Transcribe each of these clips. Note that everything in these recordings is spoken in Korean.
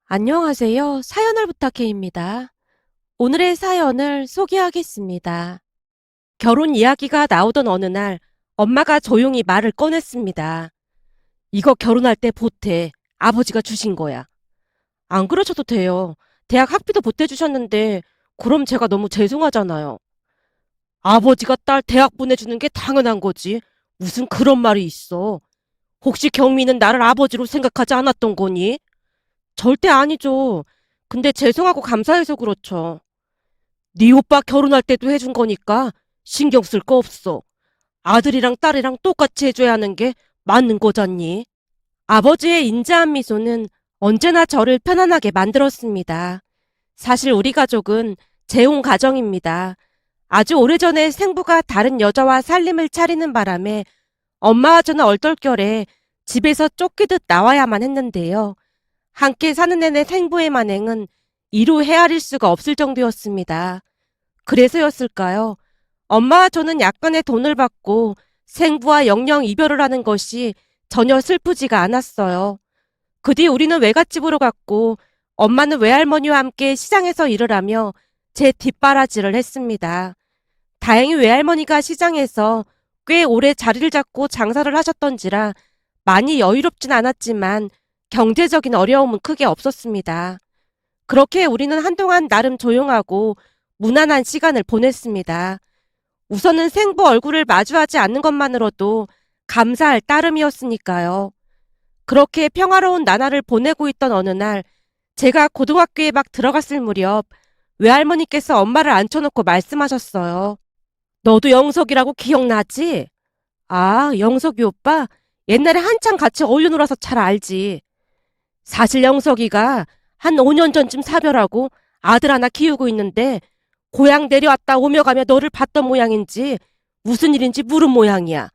안녕하세요. 사연을 부탁해입니다. 오늘의 사연을 소개하겠습니다. 결혼 이야기가 나오던 어느 날 엄마가 조용히 말을 꺼냈습니다. 이거 결혼할 때 보태. 아버지가 주신 거야. 안 그러셔도 돼요. 대학 학비도 보태주셨는데 그럼 제가 너무 죄송하잖아요. 아버지가 딸 대학 보내주는 게 당연한 거지. 무슨 그런 말이 있어. 혹시 경미는 나를 아버지로 생각하지 않았던 거니? 절대 아니죠. 근데 죄송하고 감사해서 그렇죠. 네 오빠 결혼할 때도 해준 거니까 신경 쓸 거 없어. 아들이랑 딸이랑 똑같이 해줘야 하는 게 맞는 거잖니. 아버지의 인자한 미소는 언제나 저를 편안하게 만들었습니다. 사실 우리 가족은 재혼 가정입니다. 아주 오래전에 생부가 다른 여자와 살림을 차리는 바람에 엄마와 저는 얼떨결에 집에서 쫓기듯 나와야만 했는데요. 함께 사는 내내 생부의 만행은 이루 헤아릴 수가 없을 정도였습니다. 그래서였을까요? 엄마와 저는 약간의 돈을 받고 생부와 영영 이별을 하는 것이 전혀 슬프지가 않았어요. 그 뒤 우리는 외갓집으로 갔고 엄마는 외할머니와 함께 시장에서 일을 하며 제 뒷바라지를 했습니다. 다행히 외할머니가 시장에서 꽤 오래 자리를 잡고 장사를 하셨던지라 많이 여유롭진 않았지만 경제적인 어려움은 크게 없었습니다. 그렇게 우리는 한동안 나름 조용하고 무난한 시간을 보냈습니다. 우선은 생부 얼굴을 마주하지 않는 것만으로도 감사할 따름이었으니까요. 그렇게 평화로운 나날을 보내고 있던 어느 날 제가 고등학교에 막 들어갔을 무렵 외할머니께서 엄마를 앉혀놓고 말씀하셨어요. 너도 영석이라고 기억나지? 아, 영석이 오빠? 옛날에 한창 같이 어울려 놀아서 잘 알지. 사실 영석이가 한 5년 전쯤 사별하고 아들 하나 키우고 있는데 고향 내려왔다 오며 가며 너를 봤던 모양인지 무슨 일인지 물은 모양이야.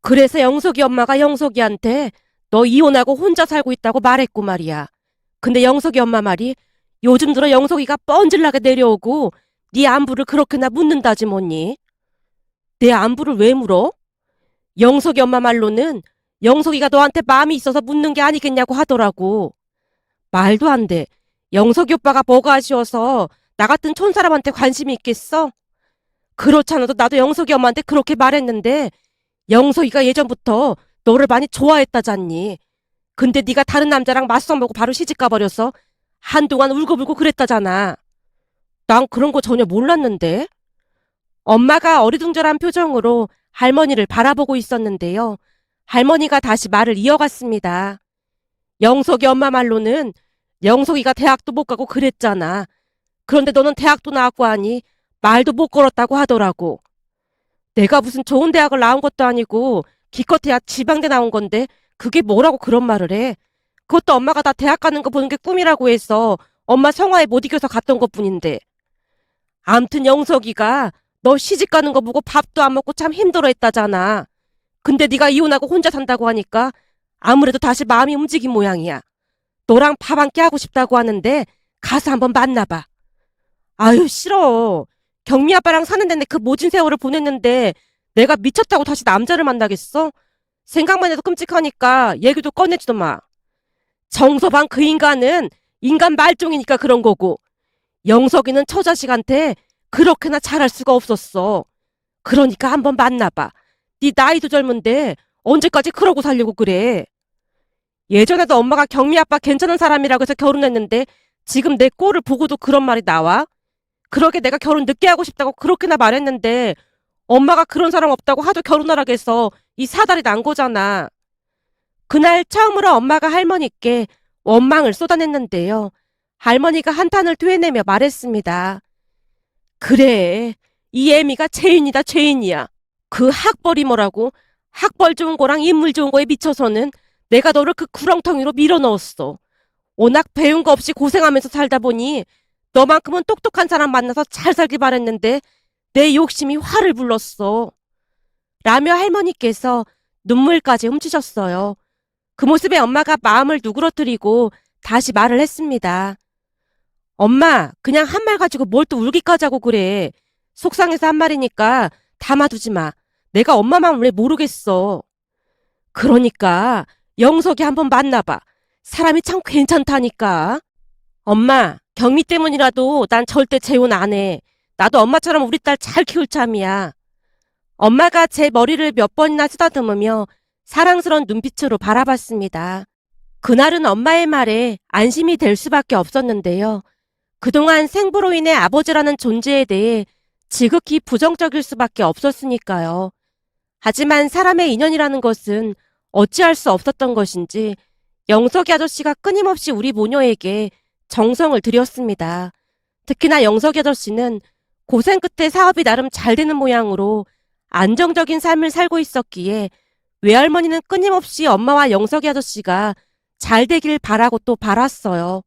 그래서 영석이 엄마가 영석이한테 너 이혼하고 혼자 살고 있다고 말했고 말이야. 근데 영석이 엄마 말이 요즘 들어 영석이가 뻔질나게 내려오고 네 안부를 그렇게나 묻는다지 뭐니. 내 안부를 왜 물어? 영석이 엄마 말로는 영석이가 너한테 마음이 있어서 묻는 게 아니겠냐고 하더라고. 말도 안 돼. 영석이 오빠가 뭐가 아쉬워서 나 같은 촌사람한테 관심이 있겠어? 그렇잖아도 나도 영석이 엄마한테 그렇게 말했는데 영석이가 예전부터 너를 많이 좋아했다잖니. 근데 네가 다른 남자랑 맞서 보고 바로 시집 가버려서 한동안 울고불고 그랬다잖아. 난 그런 거 전혀 몰랐는데. 엄마가 어리둥절한 표정으로 할머니를 바라보고 있었는데요. 할머니가 다시 말을 이어갔습니다. 영석이 엄마 말로는 영석이가 대학도 못 가고 그랬잖아. 그런데 너는 대학도 나왔고 하니 말도 못 걸었다고 하더라고. 내가 무슨 좋은 대학을 나온 것도 아니고 기껏해야 지방대 나온 건데 그게 뭐라고 그런 말을 해. 그것도 엄마가 나 대학 가는 거 보는 게 꿈이라고 해서 엄마 성화에 못 이겨서 갔던 것뿐인데. 암튼 영석이가 너 시집 가는 거 보고 밥도 안 먹고 참 힘들어했다잖아. 근데 네가 이혼하고 혼자 산다고 하니까 아무래도 다시 마음이 움직인 모양이야. 너랑 밥 한 끼 하고 싶다고 하는데 가서 한번 만나봐. 아유 싫어. 경미 아빠랑 사는 데내 그 모진 세월을 보냈는데 내가 미쳤다고 다시 남자를 만나겠어? 생각만 해도 끔찍하니까 얘기도 꺼내지도 마. 정서방 그 인간은 인간 말종이니까 그런 거고 영석이는 처자식한테 그렇게나 잘할 수가 없었어. 그러니까 한번 만나봐. 네 나이도 젊은데 언제까지 그러고 살려고 그래. 예전에도 엄마가 경미 아빠 괜찮은 사람이라고 해서 결혼했는데 지금 내 꼴을 보고도 그런 말이 나와? 그러게 내가 결혼 늦게 하고 싶다고 그렇게나 말했는데 엄마가 그런 사람 없다고 하도 결혼하라고 해서 이 사달이 난 거잖아. 그날 처음으로 엄마가 할머니께 원망을 쏟아냈는데요. 할머니가 한탄을 토해내며 말했습니다. 그래, 이 애미가 죄인이다 죄인이야. 그 학벌이 뭐라고? 학벌 좋은 거랑 인물 좋은 거에 미쳐서는 내가 너를 그 구렁텅이로 밀어넣었어. 워낙 배운 거 없이 고생하면서 살다 보니 너만큼은 똑똑한 사람 만나서 잘 살길 바랬는데 내 욕심이 화를 불렀어. 라며 할머니께서 눈물까지 훔치셨어요. 그 모습에 엄마가 마음을 누그러뜨리고 다시 말을 했습니다. 엄마, 그냥 한 말 가지고 뭘 또 울기까지 하고 그래. 속상해서 한 말이니까 담아두지 마. 내가 엄마 마음 왜 모르겠어. 그러니까 영석이 한번 만나봐. 사람이 참 괜찮다니까. 엄마, 경미 때문이라도 난 절대 재혼 안 해. 나도 엄마처럼 우리 딸 잘 키울 참이야. 엄마가 제 머리를 몇 번이나 쓰다듬으며 사랑스러운 눈빛으로 바라봤습니다. 그날은 엄마의 말에 안심이 될 수밖에 없었는데요. 그동안 생부로 인해 아버지라는 존재에 대해 지극히 부정적일 수밖에 없었으니까요. 하지만 사람의 인연이라는 것은 어찌할 수 없었던 것인지 영석이 아저씨가 끊임없이 우리 모녀에게 정성을 들였습니다. 특히나 영석이 아저씨는 고생 끝에 사업이 나름 잘 되는 모양으로 안정적인 삶을 살고 있었기에 외할머니는 끊임없이 엄마와 영석이 아저씨가 잘 되길 바라고 또 바랐어요.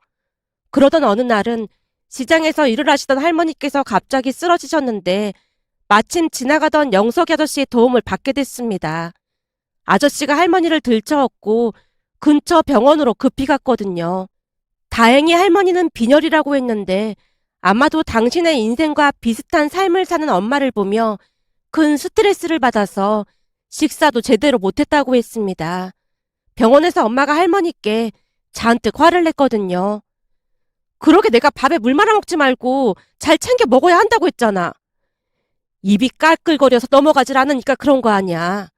그러던 어느 날은 시장에서 일을 하시던 할머니께서 갑자기 쓰러지셨는데 마침 지나가던 영석이 아저씨의 도움을 받게 됐습니다. 아저씨가 할머니를 들쳐업고 근처 병원으로 급히 갔거든요. 다행히 할머니는 빈혈이라고 했는데 아마도 당신의 인생과 비슷한 삶을 사는 엄마를 보며 큰 스트레스를 받아서 식사도 제대로 못했다고 했습니다. 병원에서 엄마가 할머니께 잔뜩 화를 냈거든요. 그러게 내가 밥에 물 말아 먹지 말고 잘 챙겨 먹어야 한다고 했잖아. 입이 깔끌거려서 넘어가질 않으니까 그런 거 아니야.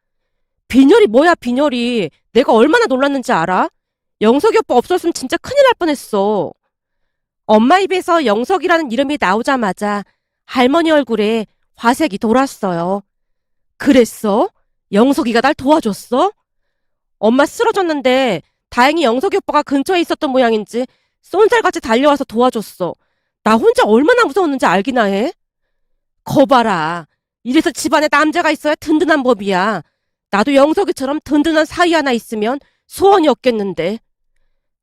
빈혈이 뭐야 빈혈이. 내가 얼마나 놀랐는지 알아? 영석이 오빠 없었으면 진짜 큰일 날 뻔했어. 엄마 입에서 영석이라는 이름이 나오자마자 할머니 얼굴에 화색이 돌았어요. 그랬어? 영석이가 날 도와줬어? 엄마 쓰러졌는데 다행히 영석이 오빠가 근처에 있었던 모양인지 쏜살같이 달려와서 도와줬어. 나 혼자 얼마나 무서웠는지 알기나 해? 거봐라. 이래서 집안에 남자가 있어야 든든한 법이야. 나도 영석이처럼 든든한 사위 하나 있으면 소원이 없겠는데.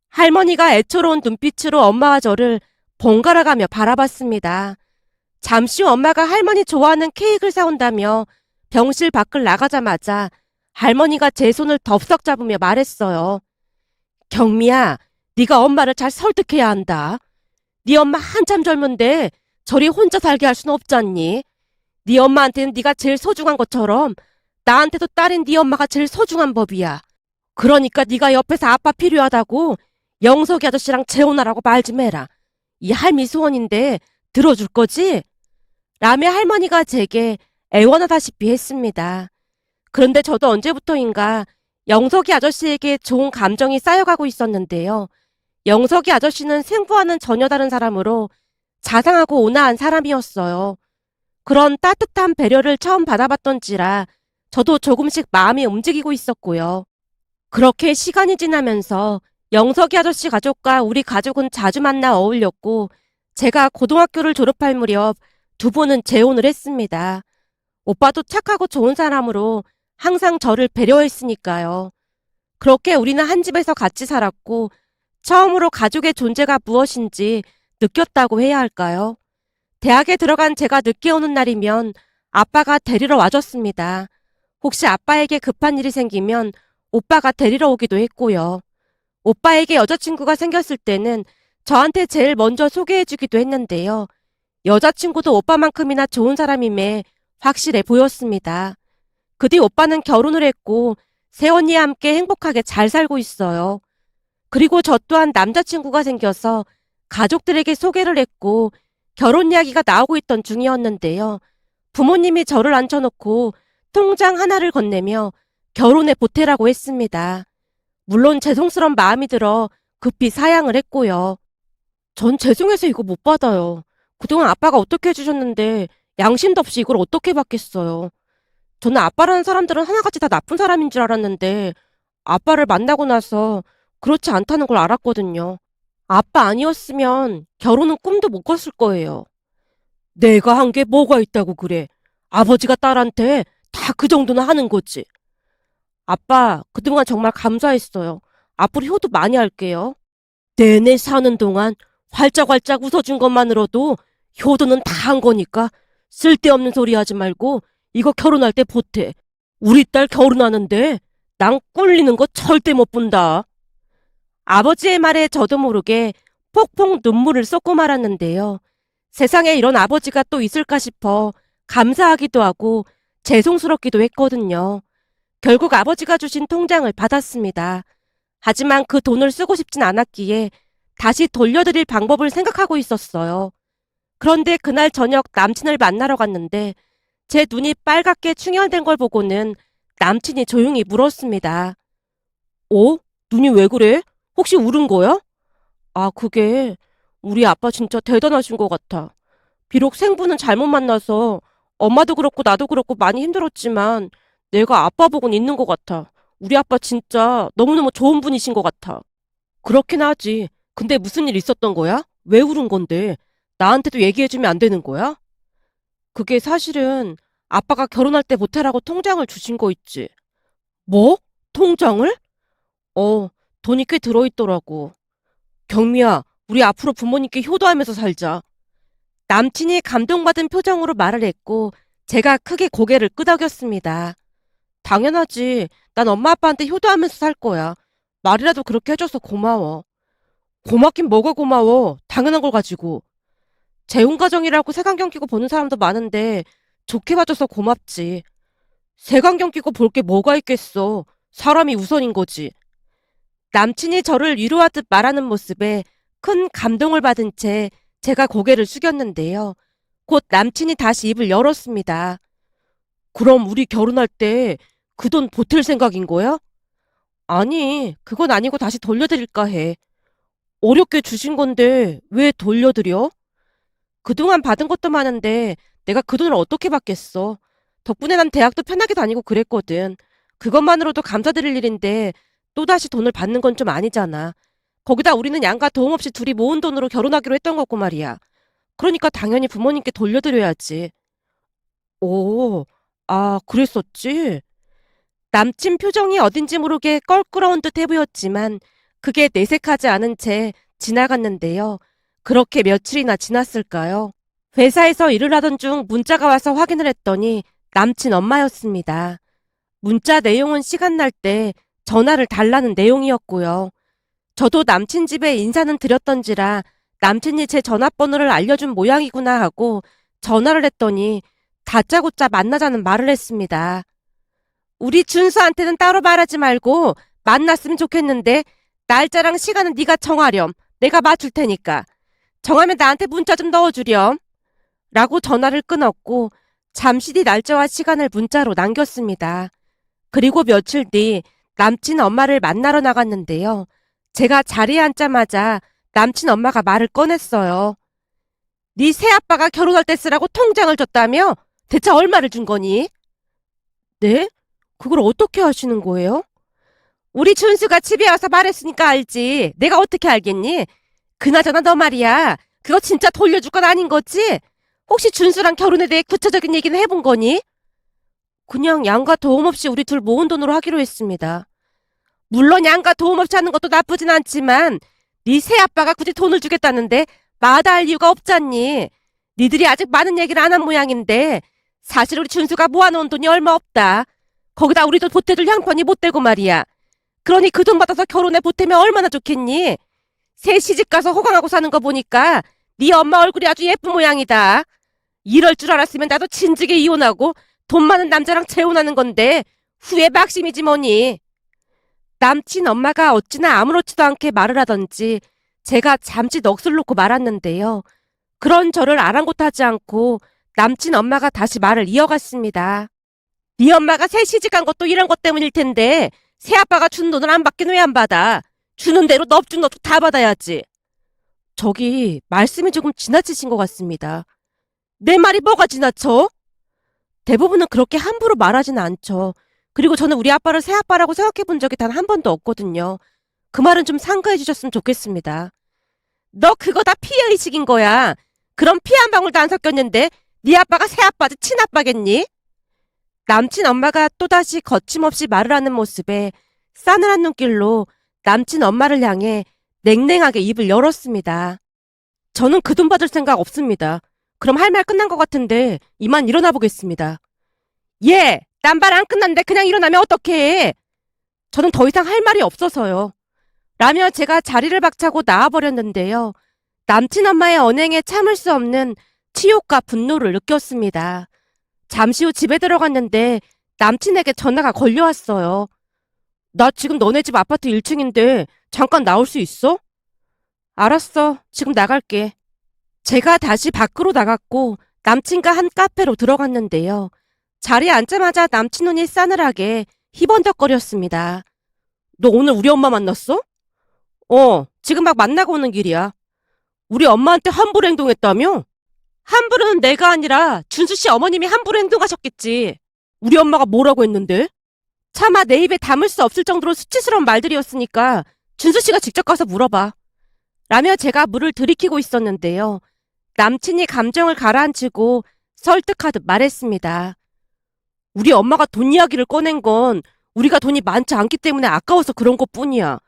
할머니가 애처로운 눈빛으로 엄마와 저를 번갈아가며 바라봤습니다. 잠시 후 엄마가 할머니 좋아하는 케이크를 사온다며 병실 밖을 나가자마자 할머니가 제 손을 덥석 잡으며 말했어요. 경미야, 네가 엄마를 잘 설득해야 한다. 네 엄마 한참 젊은데 저리 혼자 살게 할 순 없잖니. 네 엄마한테는 네가 제일 소중한 것처럼 나한테도 딸인 네 엄마가 제일 소중한 법이야. 그러니까 네가 옆에서 아빠 필요하다고 영석이 아저씨랑 재혼하라고 말 좀 해라. 이 할미 소원인데 들어줄 거지? 라며 할머니가 제게 애원하다시피 했습니다. 그런데 저도 언제부터인가 영석이 아저씨에게 좋은 감정이 쌓여가고 있었는데요. 영석이 아저씨는 생부와는 전혀 다른 사람으로 자상하고 온화한 사람이었어요. 그런 따뜻한 배려를 처음 받아봤던지라 저도 조금씩 마음이 움직이고 있었고요. 그렇게 시간이 지나면서 영석이 아저씨 가족과 우리 가족은 자주 만나 어울렸고 제가 고등학교를 졸업할 무렵 두 분은 재혼을 했습니다. 오빠도 착하고 좋은 사람으로 항상 저를 배려했으니까요. 그렇게 우리는 한 집에서 같이 살았고 처음으로 가족의 존재가 무엇인지 느꼈다고 해야 할까요? 대학에 들어간 제가 늦게 오는 날이면 아빠가 데리러 와줬습니다. 혹시 아빠에게 급한 일이 생기면 오빠가 데리러 오기도 했고요. 오빠에게 여자친구가 생겼을 때는 저한테 제일 먼저 소개해주기도 했는데요. 여자친구도 오빠만큼이나 좋은 사람임에 확실해 보였습니다. 그 뒤 오빠는 결혼을 했고 새언니와 함께 행복하게 잘 살고 있어요. 그리고 저 또한 남자친구가 생겨서 가족들에게 소개를 했고 결혼 이야기가 나오고 있던 중이었는데요. 부모님이 저를 앉혀놓고 통장 하나를 건네며 결혼에 보태라고 했습니다. 물론 죄송스러운 마음이 들어 급히 사양을 했고요. 전 죄송해서 이거 못 받아요. 그동안 아빠가 어떻게 해주셨는데 양심도 없이 이걸 어떻게 받겠어요. 저는 아빠라는 사람들은 하나같이 다 나쁜 사람인 줄 알았는데 아빠를 만나고 나서 그렇지 않다는 걸 알았거든요. 아빠 아니었으면 결혼은 꿈도 못 꿨을 거예요. 내가 한 게 뭐가 있다고 그래. 아버지가 딸한테 다 그 정도는 하는 거지. 아빠, 그동안 정말 감사했어요. 앞으로 효도 많이 할게요. 내내 사는 동안 활짝활짝 웃어준 것만으로도 효도는 다 한 거니까 쓸데없는 소리 하지 말고 이거 결혼할 때 보태. 우리 딸 결혼하는데 난 꿀리는 거 절대 못 본다. 아버지의 말에 저도 모르게 폭폭 눈물을 쏟고 말았는데요. 세상에 이런 아버지가 또 있을까 싶어 감사하기도 하고 죄송스럽기도 했거든요. 결국 아버지가 주신 통장을 받았습니다. 하지만 그 돈을 쓰고 싶진 않았기에 다시 돌려드릴 방법을 생각하고 있었어요. 그런데 그날 저녁 남친을 만나러 갔는데 제 눈이 빨갛게 충혈된 걸 보고는 남친이 조용히 물었습니다. 어? 눈이 왜 그래? 혹시 울은 거야? 아, 그게 우리 아빠 진짜 대단하신 것 같아. 비록 생부는 잘못 만나서 엄마도 그렇고 나도 그렇고 많이 힘들었지만 내가 아빠 복은 있는 것 같아. 우리 아빠 진짜 너무너무 좋은 분이신 것 같아. 그렇긴 하지. 근데 무슨 일 있었던 거야? 왜 울은 건데? 나한테도 얘기해주면 안 되는 거야? 그게 사실은 아빠가 결혼할 때 보태라고 통장을 주신 거 있지. 뭐? 통장을? 어, 돈이 꽤 들어있더라고. 경미야, 우리 앞으로 부모님께 효도하면서 살자. 남친이 감동받은 표정으로 말을 했고 제가 크게 고개를 끄덕였습니다. 당연하지. 난 엄마 아빠한테 효도하면서 살 거야. 말이라도 그렇게 해줘서 고마워. 고맙긴 뭐가 고마워. 당연한 걸 가지고. 재혼 가정이라고 색안경 끼고 보는 사람도 많은데 좋게 봐줘서 고맙지. 색안경 끼고 볼 게 뭐가 있겠어. 사람이 우선인 거지. 남친이 저를 위로하듯 말하는 모습에 큰 감동을 받은 채 제가 고개를 숙였는데요. 곧 남친이 다시 입을 열었습니다. 그럼 우리 결혼할 때 그 돈 보탤 생각인 거야? 아니, 그건 아니고 다시 돌려드릴까 해. 어렵게 주신 건데 왜 돌려드려? 그동안 받은 것도 많은데 내가 그 돈을 어떻게 받겠어. 덕분에 난 대학도 편하게 다니고 그랬거든. 그것만으로도 감사드릴 일인데 또다시 돈을 받는 건 좀 아니잖아. 거기다 우리는 양가 도움 없이 둘이 모은 돈으로 결혼하기로 했던 거고 말이야. 그러니까 당연히 부모님께 돌려드려야지. 오, 아, 그랬었지? 남친 표정이 어딘지 모르게 껄끄러운 듯해 보였지만 그게 내색하지 않은 채 지나갔는데요. 그렇게 며칠이나 지났을까요? 회사에서 일을 하던 중 문자가 와서 확인을 했더니 남친 엄마였습니다. 문자 내용은 시간 날 때 전화를 달라는 내용이었고요. 저도 남친 집에 인사는 드렸던지라 남친이 제 전화번호를 알려준 모양이구나 하고 전화를 했더니 다짜고짜 만나자는 말을 했습니다. 우리 준수한테는 따로 말하지 말고 만났으면 좋겠는데 날짜랑 시간은 네가 정하렴. 내가 맞출 테니까. 정하면 나한테 문자 좀 넣어주렴. 라고 전화를 끊었고 잠시 뒤 날짜와 시간을 문자로 남겼습니다. 그리고 며칠 뒤 남친 엄마를 만나러 나갔는데요. 제가 자리에 앉자마자 남친 엄마가 말을 꺼냈어요. 네 새아빠가 결혼할 때 쓰라고 통장을 줬다며? 대체 얼마를 준 거니? 네? 그걸 어떻게 아시는 거예요? 우리 준수가 집에 와서 말했으니까 알지. 내가 어떻게 알겠니? 그나저나 너 말이야. 그거 진짜 돌려줄 건 아닌 거지? 혹시 준수랑 결혼에 대해 구체적인 얘기는 해본 거니? 그냥 양가 도움 없이 우리 둘 모은 돈으로 하기로 했습니다. 물론 양가 도움 없이 하는 것도 나쁘진 않지만 네 새아빠가 굳이 돈을 주겠다는데 마다할 이유가 없잖니. 니들이 아직 많은 얘기를 안 한 모양인데 사실 우리 준수가 모아놓은 돈이 얼마 없다. 거기다 우리도 보태줄 형편이 못 되고 말이야. 그러니 그 돈 받아서 결혼에 보태면 얼마나 좋겠니? 새 시집가서 호강하고 사는 거 보니까 네 엄마 얼굴이 아주 예쁜 모양이다. 이럴 줄 알았으면 나도 진즉에 이혼하고 돈 많은 남자랑 재혼하는 건데 후회 막심이지 뭐니. 남친 엄마가 어찌나 아무렇지도 않게 말을 하던지 제가 잠시 넋을 놓고 말았는데요. 그런 저를 아랑곳하지 않고 남친 엄마가 다시 말을 이어갔습니다. 네 엄마가 새 시집간 것도 이런 것 때문일 텐데 새아빠가 준 돈을 안 받긴 왜 안 받아? 주는 대로 넙죽넙죽 다 받아야지. 저기 말씀이 조금 지나치신 것 같습니다. 내 말이 뭐가 지나쳐? 대부분은 그렇게 함부로 말하지는 않죠. 그리고 저는 우리 아빠를 새아빠라고 생각해 본 적이 단 한 번도 없거든요. 그 말은 좀 상가해 주셨으면 좋겠습니다. 너 그거 다 피해의식인 거야. 그럼 피 한 방울도 안 섞였는데 네 아빠가 새아빠지 친아빠겠니? 남친 엄마가 또다시 거침없이 말을 하는 모습에 싸늘한 눈길로 남친 엄마를 향해 냉랭하게 입을 열었습니다. 저는 그 돈 받을 생각 없습니다. 그럼 할 말 끝난 것 같은데 이만 일어나 보겠습니다. 예, 딴 말 안 끝났는데 그냥 일어나면 어떡해. 저는 더 이상 할 말이 없어서요. 라며 제가 자리를 박차고 나와버렸는데요. 남친 엄마의 언행에 참을 수 없는 치욕과 분노를 느꼈습니다. 잠시 후 집에 들어갔는데 남친에게 전화가 걸려왔어요. 나 지금 너네 집 아파트 1층인데 잠깐 나올 수 있어? 알았어. 지금 나갈게. 제가 다시 밖으로 나갔고 남친과 한 카페로 들어갔는데요. 자리에 앉자마자 남친 눈이 싸늘하게 희번덕거렸습니다. 너 오늘 우리 엄마 만났어? 지금 막 만나고 오는 길이야. 우리 엄마한테 함부로 행동했다며? 함부로는 내가 아니라 준수 씨 어머님이 함부로 행동하셨겠지. 우리 엄마가 뭐라고 했는데? 차마 내 입에 담을 수 없을 정도로 수치스러운 말들이었으니까 준수 씨가 직접 가서 물어봐. 라며 제가 물을 들이키고 있었는데요. 남친이 감정을 가라앉히고 설득하듯 말했습니다. 우리 엄마가 돈 이야기를 꺼낸 건 우리가 돈이 많지 않기 때문에 아까워서 그런 것뿐이야.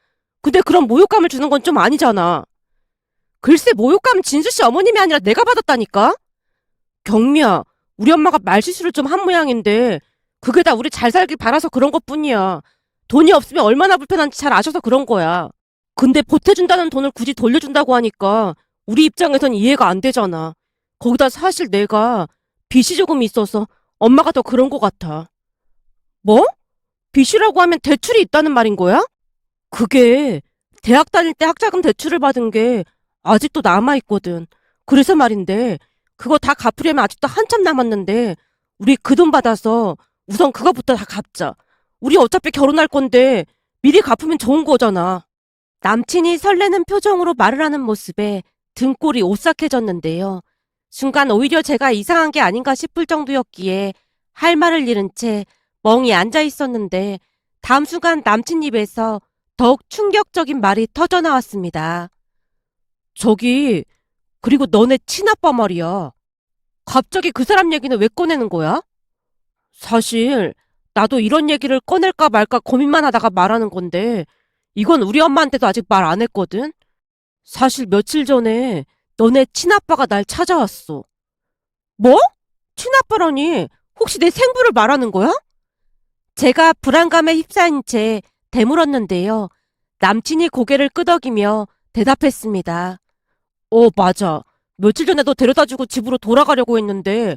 근데 그런 모욕감을 주는 건 좀 아니잖아. 글쎄 모욕감은 진수 씨 어머님이 아니라 내가 받았다니까? 경미야, 우리 엄마가 말실수를 좀 한 모양인데 그게 다 우리 잘 살길 바라서 그런 것뿐이야. 돈이 없으면 얼마나 불편한지 잘 아셔서 그런 거야. 근데 보태준다는 돈을 굳이 돌려준다고 하니까 우리 입장에선 이해가 안 되잖아. 거기다 사실 내가 빚이 조금 있어서 엄마가 더 그런 것 같아. 뭐? 빚이라고 하면 대출이 있다는 말인 거야? 그게 대학 다닐 때 학자금 대출을 받은 게 아직도 남아있거든. 그래서 말인데 그거 다 갚으려면 아직도 한참 남았는데 우리 그 돈 받아서 우선 그거부터 다 갚자. 우리 어차피 결혼할 건데 미리 갚으면 좋은 거잖아. 남친이 설레는 표정으로 말을 하는 모습에 등골이 오싹해졌는데요. 순간 오히려 제가 이상한 게 아닌가 싶을 정도였기에 할 말을 잃은 채 멍이 앉아 있었는데 다음 순간 남친 입에서 더욱 충격적인 말이 터져나왔습니다. 저기, 그리고 너네 친아빠 말이야. 갑자기 그 사람 얘기는 왜 꺼내는 거야? 사실 나도 이런 얘기를 꺼낼까 말까 고민만 하다가 말하는 건데 이건 우리 엄마한테도 아직 말 안 했거든? 사실 며칠 전에 너네 친아빠가 날 찾아왔어. 뭐? 친아빠라니? 혹시 내 생부를 말하는 거야? 제가 불안감에 휩싸인 채 되물었는데요. 남친이 고개를 끄덕이며 대답했습니다. 맞아. 며칠 전에 너 데려다주고 집으로 돌아가려고 했는데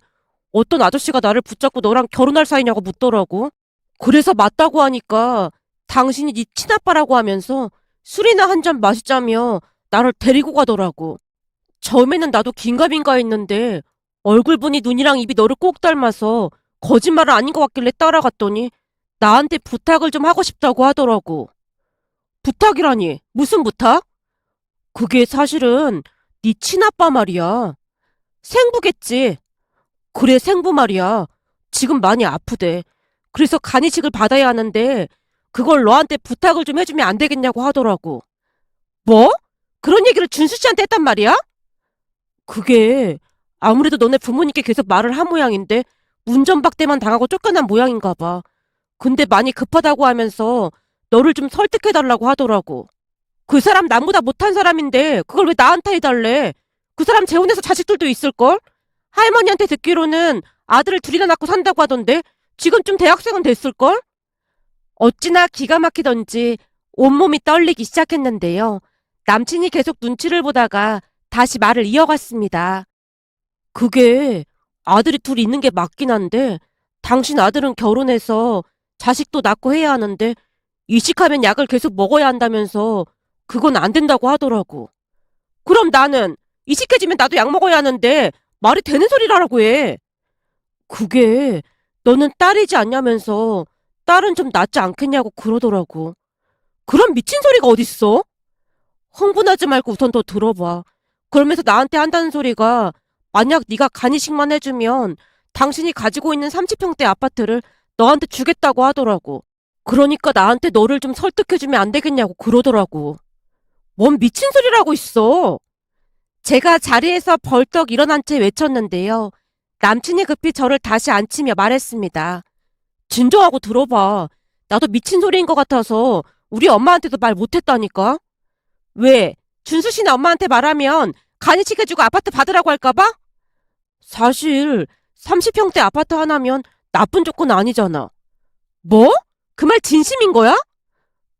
어떤 아저씨가 나를 붙잡고 너랑 결혼할 사이냐고 묻더라고. 그래서 맞다고 하니까 당신이 네 친아빠라고 하면서 술이나 한 잔 마시자며 나를 데리고 가더라고. 처음에는 나도 긴가민가 했는데 얼굴 보니 눈이랑 입이 너를 꼭 닮아서 거짓말은 아닌 것 같길래 따라갔더니 나한테 부탁을 좀 하고 싶다고 하더라고. 부탁이라니? 무슨 부탁? 그게 사실은 네 친아빠 말이야. 생부겠지. 그래 생부 말이야. 지금 많이 아프대. 그래서 간이식을 받아야 하는데 그걸 너한테 부탁을 좀 해주면 안 되겠냐고 하더라고. 뭐? 그런 얘기를 준수 씨한테 했단 말이야? 그게 아무래도 너네 부모님께 계속 말을 한 모양인데 운전박대만 당하고 쫓겨난 모양인가 봐. 근데 많이 급하다고 하면서 너를 좀 설득해달라고 하더라고. 그 사람 남보다 못한 사람인데 그걸 왜 나한테 해달래? 그 사람 재혼해서 자식들도 있을걸? 할머니한테 듣기로는 아들을 둘이나 낳고 산다고 하던데 지금쯤 대학생은 됐을걸? 어찌나 기가 막히던지 온몸이 떨리기 시작했는데요. 남친이 계속 눈치를 보다가 다시 말을 이어갔습니다. 그게 아들이 둘 있는 게 맞긴 한데 당신 아들은 결혼해서 자식도 낳고 해야 하는데 이식하면 약을 계속 먹어야 한다면서 그건 안 된다고 하더라고. 그럼 나는 이식해지면 나도 약 먹어야 하는데 말이 되는 소리라고 해. 그게 너는 딸이지 않냐면서 딸은 좀 낫지 않겠냐고 그러더라고. 그런 미친 소리가 어딨어? 흥분하지 말고 우선 더 들어봐. 그러면서 나한테 한다는 소리가 만약 네가 간이식만 해주면 당신이 가지고 있는 30평대 아파트를 너한테 주겠다고 하더라고. 그러니까 나한테 너를 좀 설득해주면 안 되겠냐고 그러더라고. 뭔 미친 소리라고 있어. 제가 자리에서 벌떡 일어난 채 외쳤는데요. 남친이 급히 저를 다시 앉히며 말했습니다. 진정하고 들어봐. 나도 미친 소리인 것 같아서 우리 엄마한테도 말 못했다니까. 왜? 준수 씨네 엄마한테 말하면 간이식해주고 아파트 받으라고 할까봐? 사실 30평대 아파트 하나면 나쁜 조건 아니잖아. 뭐? 그 말 진심인 거야?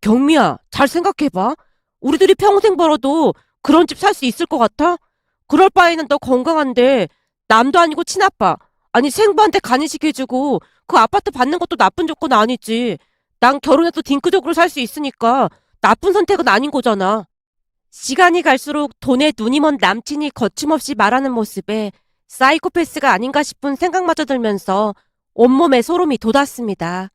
경미야, 잘 생각해봐. 우리들이 평생 벌어도 그런 집 살 수 있을 것 같아? 그럴 바에는 너 건강한데 남도 아니고 친아빠, 아니 생부한테 간이식해주고 그 아파트 받는 것도 나쁜 조건 아니지. 난 결혼해도 딩크적으로 살 수 있으니까 나쁜 선택은 아닌 거잖아. 시간이 갈수록 돈에 눈이 먼 남친이 거침없이 말하는 모습에 사이코패스가 아닌가 싶은 생각마저 들면서 온몸에 소름이 돋았습니다.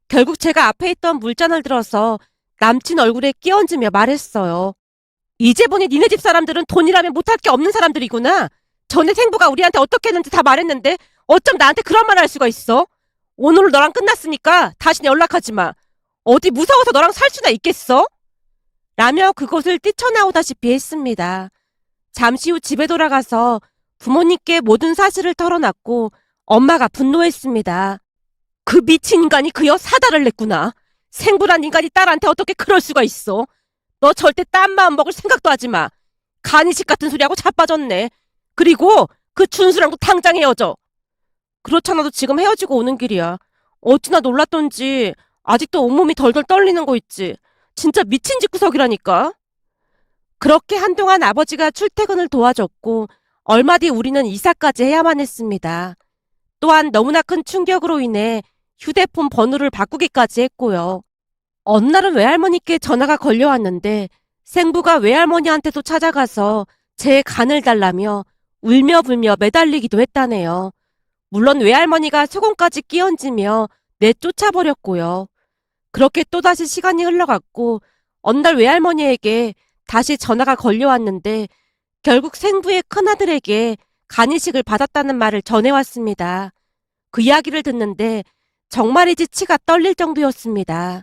결국 제가 앞에 있던 물잔을 들어서 남친 얼굴에 끼얹으며 말했어요. 이제 보니 니네 집 사람들은 돈이라면 못할 게 없는 사람들이구나. 전에 생부가 우리한테 어떻게 했는지 다 말했는데 어쩜 나한테 그런 말을 할 수가 있어? 오늘 너랑 끝났으니까 다시 연락하지 마. 어디 무서워서 너랑 살 수나 있겠어? 라며 그곳을 뛰쳐나오다시피 했습니다. 잠시 후 집에 돌아가서 부모님께 모든 사실을 털어놨고 엄마가 분노했습니다. 그 미친 인간이 그여 사다를 냈구나. 생부란 인간이 딸한테 어떻게 그럴 수가 있어? 너 절대 딴 마음 먹을 생각도 하지 마. 간이식 같은 소리하고 자빠졌네. 그리고 그 준수랑도 당장 헤어져. 그렇잖아도 지금 헤어지고 오는 길이야. 어찌나 놀랐던지 아직도 온몸이 덜덜 떨리는 거 있지. 진짜 미친 집구석이라니까. 그렇게 한동안 아버지가 출퇴근을 도와줬고 얼마 뒤 우리는 이사까지 해야만 했습니다. 또한 너무나 큰 충격으로 인해 휴대폰 번호를 바꾸기까지 했고요. 어느 날은 외할머니께 전화가 걸려왔는데 생부가 외할머니한테도 찾아가서 제 간을 달라며 울며 불며 매달리기도 했다네요. 물론 외할머니가 소금까지 끼얹으며 내쫓아버렸고요. 그렇게 또다시 시간이 흘러갔고 어느 날 외할머니에게 다시 전화가 걸려왔는데 결국 생부의 큰아들에게 간이식을 받았다는 말을 전해왔습니다. 그 이야기를 듣는데 정말이지 치가 떨릴 정도였습니다.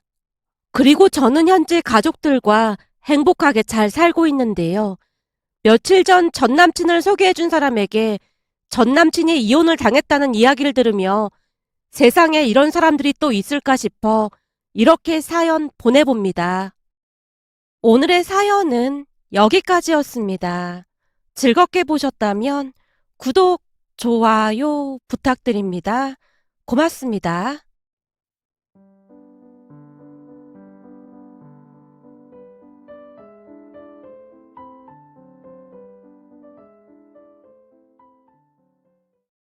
그리고 저는 현재 가족들과 행복하게 잘 살고 있는데요. 며칠 전 전남친을 소개해준 사람에게 전남친이 이혼을 당했다는 이야기를 들으며 세상에 이런 사람들이 또 있을까 싶어 이렇게 사연 보내봅니다. 오늘의 사연은 여기까지였습니다. 즐겁게 보셨다면 구독, 좋아요 부탁드립니다. 고맙습니다.